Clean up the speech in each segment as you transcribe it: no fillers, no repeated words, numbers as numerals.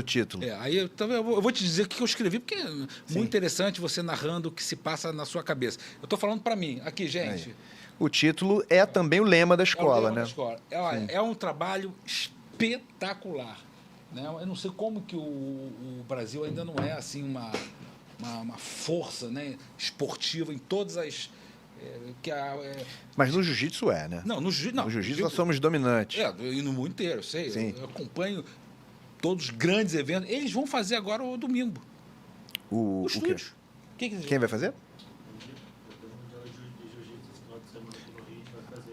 o título. Aí eu vou te dizer o que eu escrevi, porque é muito interessante você narrando o que se passa na sua cabeça. Eu estou falando para mim, aqui, gente. O título é também o lema da É o escola, lema né? da escola. É um trabalho espetacular. Né? Eu não sei como que o Brasil ainda não é assim uma força, né, esportiva em todas as... Mas no jiu-jitsu né? Não, no jiu-jitsu nós somos dominantes. E no mundo inteiro, eu sei. Sim. Eu acompanho todos os grandes eventos. Eles vão fazer agora o domingo. O estúdio. Quem vai fazer?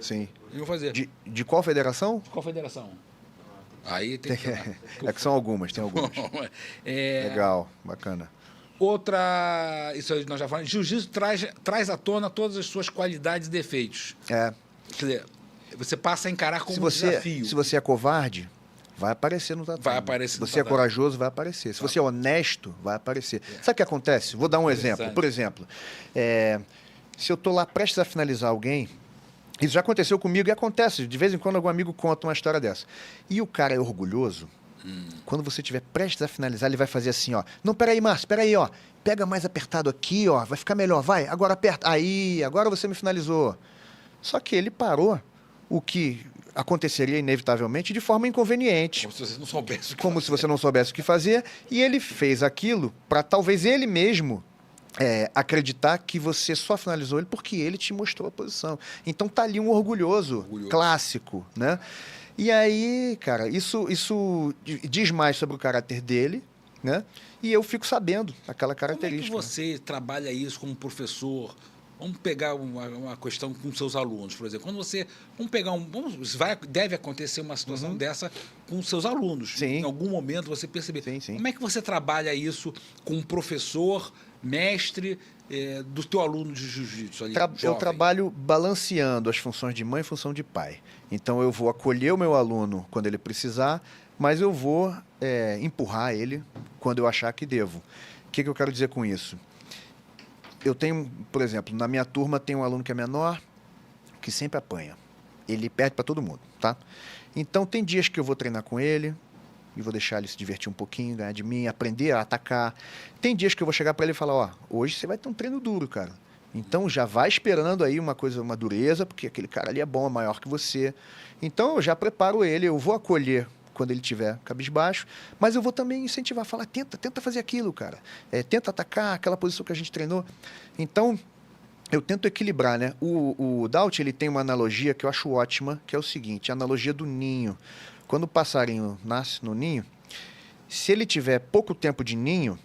Sim. Eles vão fazer. De qual federação? Qual federação? Aí tem que... É que são algumas, tem algumas. Legal, bacana. Outra, isso aí nós já falamos, jiu-jitsu traz à tona todas as suas qualidades e defeitos. Quer dizer, você passa a encarar como um desafio. Se você é covarde, vai aparecer no tatame. Vai aparecer no Se você é corajoso, vai aparecer. Se você é honesto, vai aparecer. Sabe o que acontece? Vou dar um exemplo. Por exemplo, se eu estou lá prestes a finalizar alguém, isso já aconteceu comigo e acontece. De vez em quando algum amigo conta uma história dessa. E o cara é orgulhoso. Quando você estiver prestes a finalizar, ele vai fazer assim, ó. Não, peraí, Márcio, peraí, ó. Pega mais apertado aqui, ó. Vai ficar melhor, vai. Agora aperta. Aí, agora você me finalizou. Só que ele parou o que aconteceria inevitavelmente de forma inconveniente. Como se você não soubesse o que Como se você não soubesse o que fazer. E ele fez aquilo para talvez ele mesmo acreditar que você só finalizou ele porque ele te mostrou a posição. Então tá ali um orgulhoso. Clássico, né? E aí, cara, isso diz mais sobre o caráter dele, né? E eu fico sabendo aquela característica. Como é que você trabalha isso como professor? Vamos pegar uma questão com seus alunos, por exemplo. Quando você... deve acontecer uma situação dessa com seus alunos. Sim. Em algum momento você perceber. Sim. Como é que você trabalha isso com um professor, mestre do teu aluno de jiu-jitsu ali? Eu trabalho balanceando as funções de mãe e função de pai. Então, eu vou acolher o meu aluno quando ele precisar, mas eu vou empurrar ele quando eu achar que devo. O que eu quero dizer com isso? Eu tenho, por exemplo, na minha turma tem um aluno que é menor, que sempre apanha. Ele perde para todo mundo, tá? Então, tem dias que eu vou treinar com ele e vou deixar ele se divertir um pouquinho, ganhar de mim, aprender a atacar. Tem dias que eu vou chegar para ele e falar, ó, hoje você vai ter um treino duro, cara. Então, já vai esperando aí uma dureza, porque aquele cara ali é bom, é maior que você. Então, eu já preparo ele, eu vou acolher quando ele estiver cabisbaixo, mas eu vou também incentivar, falar, tenta fazer aquilo, cara. Tenta atacar aquela posição que a gente treinou. Então, eu tento equilibrar, né? O Daut, ele tem uma analogia que eu acho ótima, que é o seguinte, a analogia do ninho. Quando o passarinho nasce no ninho, se ele tiver pouco tempo de ninho,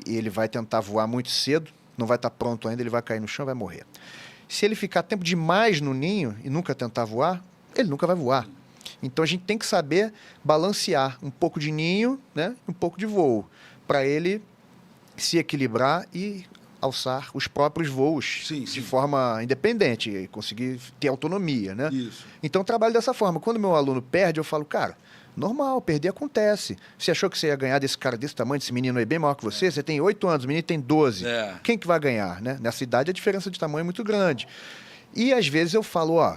e ele vai tentar voar muito cedo, não vai estar pronto ainda, ele vai cair no chão e vai morrer. Se ele ficar tempo demais no ninho e nunca tentar voar, ele nunca vai voar. Então, a gente tem que saber balancear um pouco de ninho, né, e um pouco de voo, para ele se equilibrar e alçar os próprios voos de forma independente, e conseguir ter autonomia, né? Isso. Então, eu trabalho dessa forma. Quando meu aluno perde, eu falo, cara, normal, perder acontece. Você achou que você ia ganhar desse cara desse tamanho, desse menino aí bem maior que você? Você tem 8 anos, o menino tem 12. Quem que vai ganhar, né? Nessa idade, a diferença de tamanho é muito grande. E, às vezes, eu falo, ó,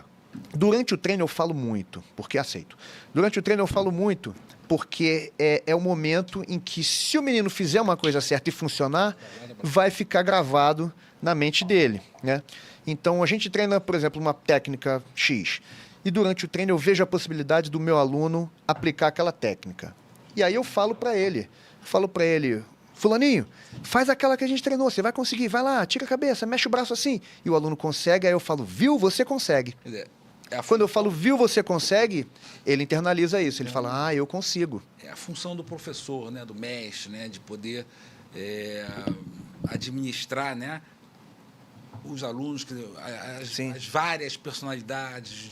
durante o treino eu falo muito, porque aceito. Durante o treino eu falo muito, porque é o momento em que, se o menino fizer uma coisa certa e funcionar, vai ficar gravado na mente dele, né? Então, a gente treina, por exemplo, uma técnica X. E durante o treino eu vejo a possibilidade do meu aluno aplicar aquela técnica. E aí eu falo para ele, fulaninho, faz aquela que a gente treinou, você vai conseguir, vai lá, tira a cabeça, mexe o braço assim. E o aluno consegue, aí eu falo, viu, você consegue. Quando eu falo, viu, você consegue, ele internaliza isso, ele fala, eu consigo. É a função do professor, né, do mestre, né, de poder administrar, né, os alunos, as várias personalidades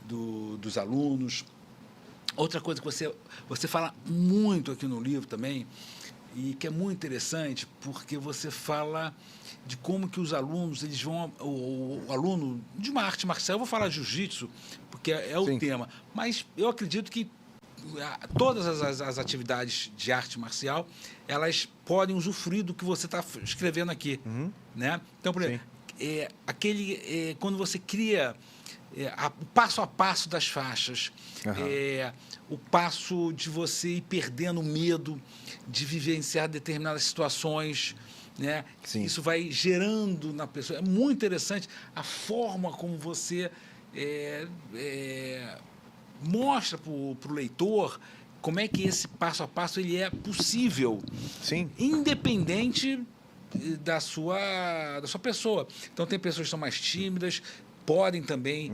dos alunos. Outra coisa que você fala muito aqui no livro também, e que é muito interessante, porque você fala de como que os alunos, eles vão... O aluno de uma arte marcial, eu vou falar jiu-jitsu, porque é o tema, mas eu acredito que todas as atividades de arte marcial, elas podem usufruir do que você está escrevendo aqui. Né? Então, por exemplo, quando você cria o passo a passo das faixas, Aham. o passo de você ir perdendo o medo de vivenciar determinadas situações, né? Sim. Isso vai gerando na pessoa. É muito interessante a forma como você mostra para o leitor como é que esse passo a passo ele é possível, Sim. independente da sua pessoa. Então, tem pessoas que são mais tímidas, podem também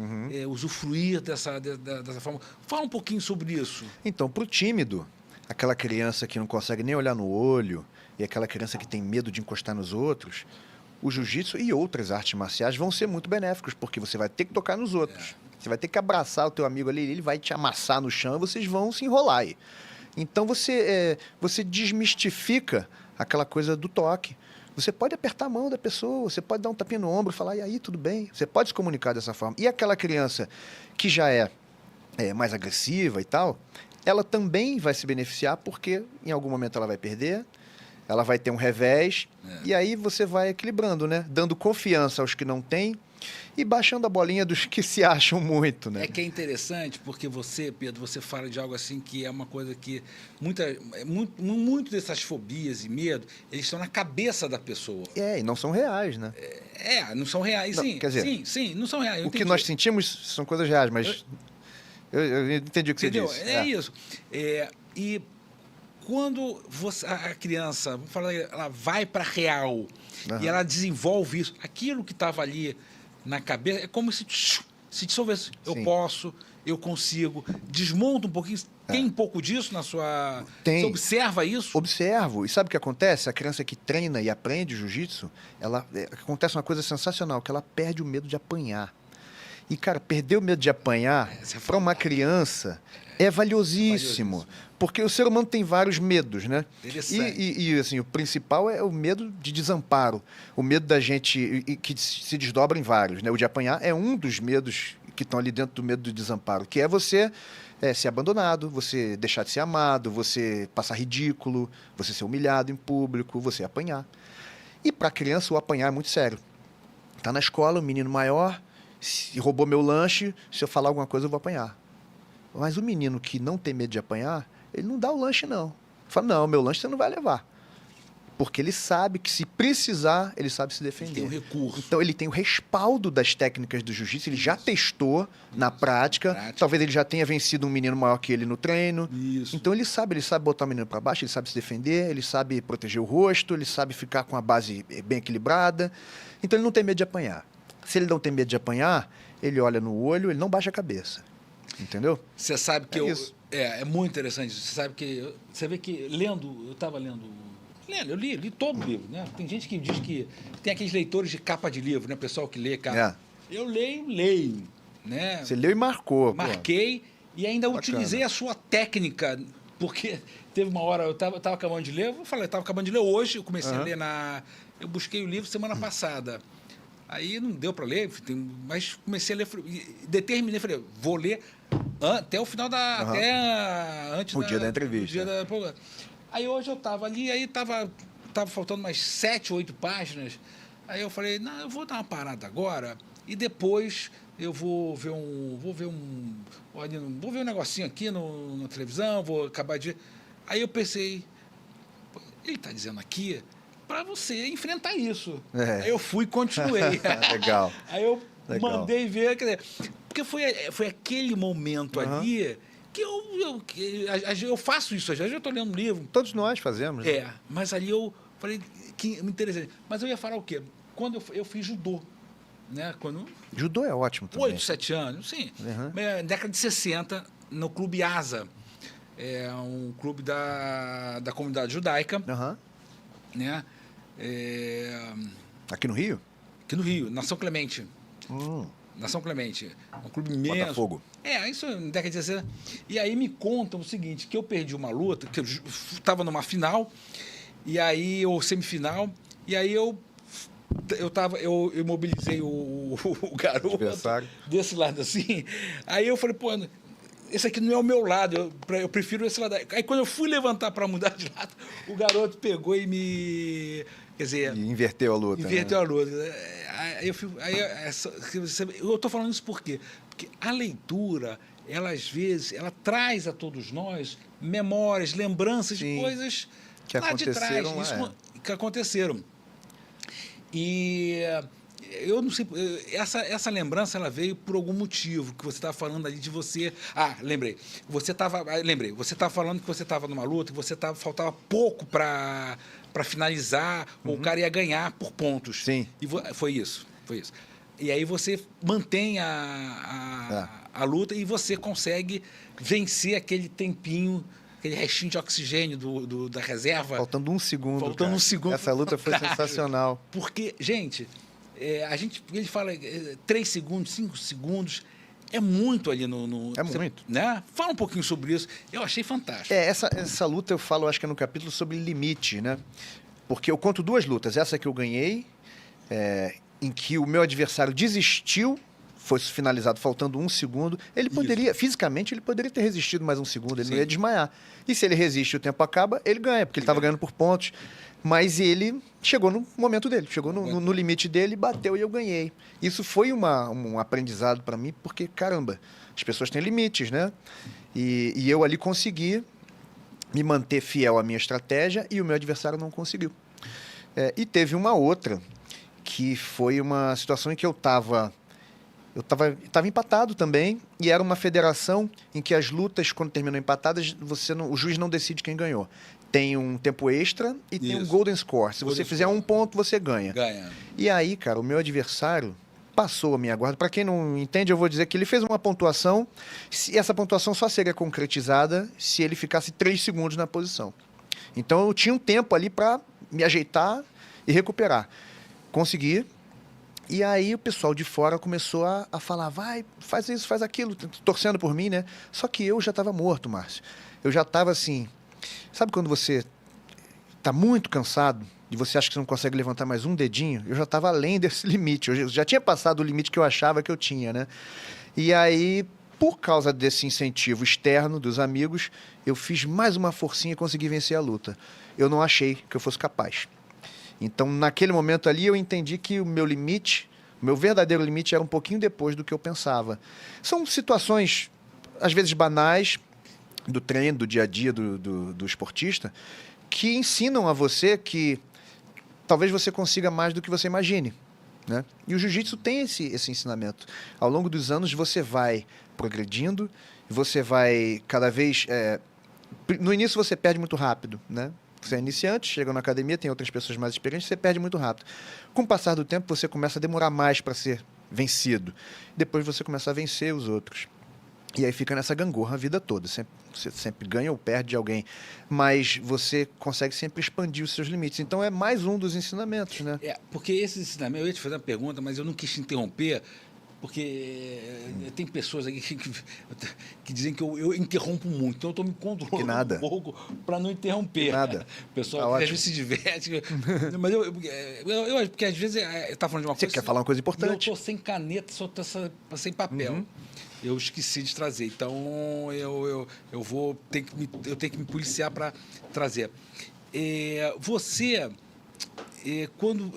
usufruir dessa forma. Fala um pouquinho sobre isso. Então, para o tímido, aquela criança que não consegue nem olhar no olho e aquela criança que tem medo de encostar nos outros, o jiu-jitsu e outras artes marciais vão ser muito benéficos, porque você vai ter que tocar nos outros. Você vai ter que abraçar o teu amigo ali, ele vai te amassar no chão e vocês vão se enrolar aí. Então, você desmistifica aquela coisa do toque. Você pode apertar a mão da pessoa, você pode dar um tapinha no ombro e falar, e aí, tudo bem? Você pode se comunicar dessa forma. E aquela criança que já é mais agressiva e tal, ela também vai se beneficiar porque em algum momento ela vai perder, ela vai ter um revés, e aí você vai equilibrando, né? Dando confiança aos que não têm e baixando a bolinha dos que se acham muito, né? É que é interessante porque você, Pedro, você fala de algo assim que é uma coisa que muito dessas fobias e medo, eles estão na cabeça da pessoa. E não são reais, né? Não são reais, Não, sim. quer dizer, sim, não são reais. O que nós sentimos são coisas reais, mas eu entendi o que Entendeu? você disse. É isso. E quando a criança, vamos falar, ela vai para a real e ela desenvolve isso, aquilo que estava ali na cabeça, é como se dissolvesse. Eu posso, eu consigo, desmonta um pouquinho. Tem um pouco disso na sua... Tem. Você observa isso? Observo. E sabe o que acontece? A criança que treina e aprende jiu-jitsu, acontece uma coisa sensacional, que ela perde o medo de apanhar. E, cara, perder o medo de apanhar para uma criança é valiosíssimo. Porque o ser humano tem vários medos, né? E assim, o principal é o medo de desamparo. O medo da gente, que se desdobra em vários, né? O de apanhar é um dos medos que estão ali dentro do medo do desamparo, que é você ser abandonado, você deixar de ser amado, você passar ridículo, você ser humilhado em público, você apanhar. E para a criança, o apanhar é muito sério. Tá na escola, um menino maior, se roubou meu lanche, se eu falar alguma coisa, eu vou apanhar. Mas o menino que não tem medo de apanhar, ele não dá o lanche, não. Fala, não, meu lanche você não vai levar. Porque ele sabe que, se precisar, ele sabe se defender. Ele tem um recurso. Então, ele tem o respaldo das técnicas do jiu-jitsu, ele já testou na prática. Talvez ele já tenha vencido um menino maior que ele no treino. Isso. Então, ele sabe botar o menino para baixo, ele sabe se defender, ele sabe proteger o rosto, ele sabe ficar com a base bem equilibrada. Então, ele não tem medo de apanhar. Se ele não tem medo de apanhar, ele olha no olho, ele não baixa a cabeça. Entendeu? Você sabe que isso. É muito interessante isso. Você sabe que... Você vê que eu estava lendo... Eu li todo o livro, né? Tem gente que diz que tem aqueles leitores de capa de livro, né? Pessoal que lê capa. Eu leio, né? Você leu e marcou. Marquei e ainda utilizei a sua técnica, porque teve uma hora, eu estava acabando de ler, eu estava acabando de ler hoje, eu comecei a ler eu busquei o livro semana passada. Aí não deu para ler, mas comecei a ler, determinei, falei, vou ler até o final até antes o dia da entrevista. Aí hoje eu estava ali, aí estava faltando mais 7, 8 páginas. Aí eu falei, não, eu vou dar uma parada agora e depois eu vou ver um negocinho aqui na televisão, vou acabar de... Aí eu pensei, ele está dizendo aqui para você enfrentar isso. Aí eu fui e continuei. Legal. Aí eu mandei ver, quer dizer, porque foi aquele momento ali que eu faço isso. Às vezes eu estou lendo um livro. Todos nós fazemos. Né? Mas ali eu falei que me interessante. Mas eu ia falar o quê? Quando eu fiz judô. Né? Judô é ótimo também. 8, 7 anos, sim. Década de 60, no Clube Asa. É um clube da comunidade judaica. Né? Aqui no Rio? Aqui no Rio, na São Clemente. Na São Clemente. Um clube imenso. Botafogo. Isso na década de 60. E aí me contam o seguinte, que eu perdi uma luta, que eu estava numa final, e aí, ou semifinal, e aí eu imobilizei o garoto desse lado assim. Aí eu falei, pô, esse aqui não é o meu lado, eu prefiro esse lado. Aí quando eu fui levantar para mudar de lado, o garoto pegou e me... Quer dizer... E inverteu a luta. Inverteu a luta. Eu estou falando isso por quê? Porque a leitura, ela às vezes, ela traz a todos nós memórias, lembranças de Sim. coisas Que lá de trás, aconteceram, isso que aconteceram. E eu não sei, essa lembrança ela veio por algum motivo que você estava falando ali de você. Lembrei. Você estava falando que você estava numa luta, que faltava pouco para finalizar, ou o cara ia ganhar por pontos. Sim. E foi isso. E aí você mantém a luta e você consegue vencer aquele tempinho, aquele restinho de oxigênio da reserva. Faltando um segundo. Faltando cara. um segundo. Essa luta foi sensacional. Porque, gente, ele fala 3 segundos, 5 segundos. É muito ali no É muito. Né? Fala um pouquinho sobre isso. Eu achei fantástico. Essa luta eu falo, acho que é no capítulo sobre limite, né? Porque eu conto 2 lutas. Essa que eu ganhei, em que o meu adversário desistiu, foi finalizado faltando 1 segundo. Ele poderia, fisicamente, ele poderia ter resistido mais 1 segundo, ele não ia desmaiar. E se ele resiste e o tempo acaba, ele ganha, porque ele estava ganhando por pontos. Mas ele chegou no momento dele, chegou no limite dele, bateu e eu ganhei. Isso foi um aprendizado para mim, porque, caramba, as pessoas têm limites, né? E eu ali consegui me manter fiel à minha estratégia e o meu adversário não conseguiu. E teve uma outra, que foi uma situação em que eu estava empatado também, e era uma federação em que as lutas, quando terminam empatadas, o juiz não decide quem ganhou. Tem um tempo extra e tem um golden score. Se você fizer 1 ponto, você ganha. E aí, cara, o meu adversário passou a minha guarda. Para quem não entende, eu vou dizer que ele fez uma pontuação, e essa pontuação só seria concretizada se ele ficasse 3 segundos na posição. Então, eu tinha um tempo ali para me ajeitar e recuperar. Consegui. E aí o pessoal de fora começou a falar, vai, faz isso, faz aquilo, torcendo por mim, né? Só que eu já estava morto, Márcio. Eu já estava assim... Sabe quando você está muito cansado e você acha que você não consegue levantar mais um dedinho? Eu já estava além desse limite. Eu já tinha passado o limite que eu achava que eu tinha, né? E aí, por causa desse incentivo externo dos amigos, eu fiz mais uma forcinha e consegui vencer a luta. Eu não achei que eu fosse capaz. Então, naquele momento ali, eu entendi que o meu limite, o meu verdadeiro limite era um pouquinho depois do que eu pensava. São situações, às vezes, banais, do treino, do dia a dia do esportista, que ensinam a você que talvez você consiga mais do que você imagine, né? E o jiu-jitsu tem esse ensinamento. Ao longo dos anos, você vai progredindo, você vai cada vez... No início, você perde muito rápido, né? Você é iniciante, chega na academia, tem outras pessoas mais experientes, você perde muito rápido. Com o passar do tempo, você começa a demorar mais para ser vencido. Depois você começa a vencer os outros. E aí fica nessa gangorra a vida toda. Você sempre ganha ou perde de alguém. Mas você consegue sempre expandir os seus limites. Então é mais um dos ensinamentos, né? Porque esses ensinamentos... Eu ia te fazer uma pergunta, mas eu não quis te interromper, porque tem pessoas aqui que dizem que eu interrompo muito, então eu estou me controlando um pouco para não interromper. Que nada. O pessoal às vezes se diverte. Mas porque às vezes está falando de uma coisa... Você quer falar uma coisa importante? Eu estou sem caneta, só estou sem papel. Eu esqueci de trazer, então eu tenho que me policiar para trazer. Quando...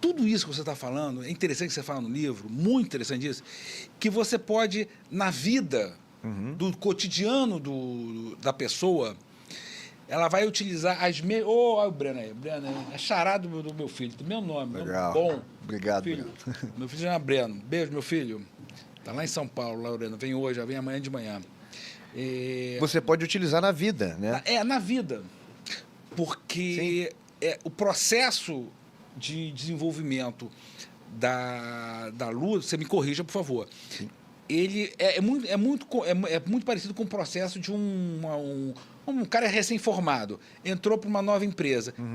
tudo isso que você está falando, é interessante que você fala no livro, muito interessante isso, que você pode, na vida, do cotidiano da pessoa, ela vai utilizar as mesmas... Olha o Breno aí, é charado do meu filho, do meu nome. Legal. Bom. Obrigado, filho. Meu filho chama Breno. Beijo, meu filho. Está lá em São Paulo, Lorena. Vem hoje, vem amanhã de manhã. Você pode utilizar na vida, né? Na vida. Porque o processo de desenvolvimento da luta, você me corrija, por favor. Sim. Ele é muito parecido com o processo de um cara recém-formado, entrou para uma nova empresa.